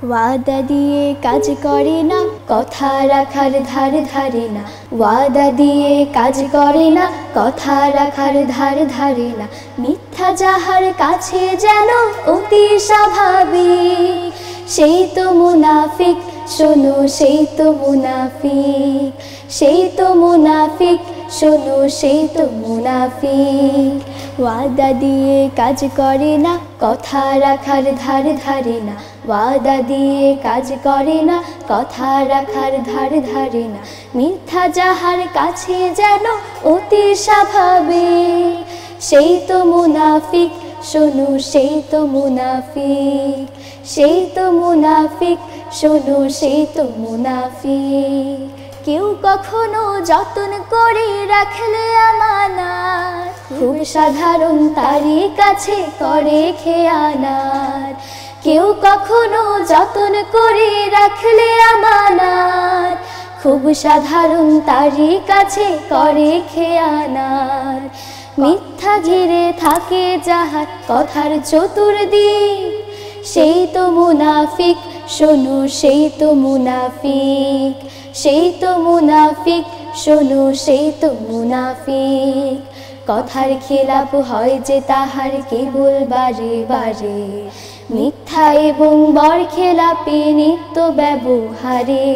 ওয়াদা দিয়ে কাজ করে না, কথা রাখার ধার ধারে না। ওয়াদা দিয়ে কাজ করে না, কথা রাখার ধার ধারে না। মিথ্যা যাহার কাছে যেন অতি স্বাভাবিক, সেই তো মুনাফিক। শোনো সেই তো মুনাফিক, সেই তো মুনাফিক। শোনো সেই তো মুনাফিক। ওয়াদা দিয়ে কাজ করে না, কথা রাখার ধার ধারে না। ওয়াদা দিয়ে কাজ করে না, কথা রাখার ধার ধারে না। মিথ্যা যাহার কাছে যেন অতি স্বাভাবিক, সেই তো মুনাফিক। শোনো সেই তো মুনাফিক, সেই তো মুনাফিক। শোনো সেই তো মুনাফিক। কেউ কখনো যতন করে রাখলে আমানত, খুব সাধারণ তারই কাছে করে খেয়ানত। কেউ কখনো যতন করে রাখলে আমানত, খুব সাধারণ তারই কাছে করে খেয়ানত। মিথ্যা ঘিরে থাকে যাহার কথার চতুর্দিক, সেই তো মুনাফিক। শোনো সেই তো মুনাফিক, সেই তো মুনাফিক। শোনো সেই তো মুনাফিক। কথার খেলাপ হয় যে তাহার কেবল বারে বারে, মিথ্যা এবং বরখেলাপি নিত্য ব্যবহারে।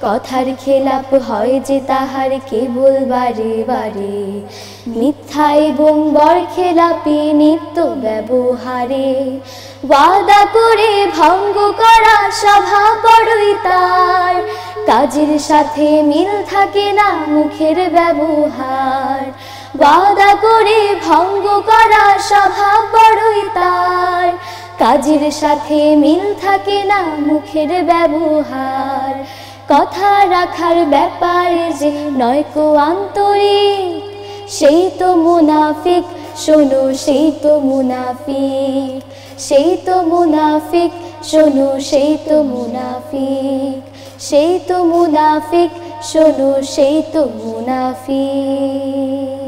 কথার খেলাপ হয় যে তাহার কেবল বারে বারে, মিথ্যা এবং বরখেলাপি নিত্য ব্যবহারে। ওয়াদা করে ভঙ্গ করা স্বভাব বড়ই তার, কাজের সাথে মিল থাকে না মুখের ব্যবহার। ওয়াদা করে ভঙ্গ করা স্বভাব বড়ই তার, কাজের সাথে মিল থাকে না মুখের ব্যবহার। কথা রাখার ব্যাপারে যে নয়কো আন্তরিক, সেই তো মুনাফিক। শোনো সেই তো মুনাফিক, সেই তো মুনাফিক। শোনো সেই তো মুনাফিক, সেই তো মুনাফিক। শোনো সেই তো মুনাফিক।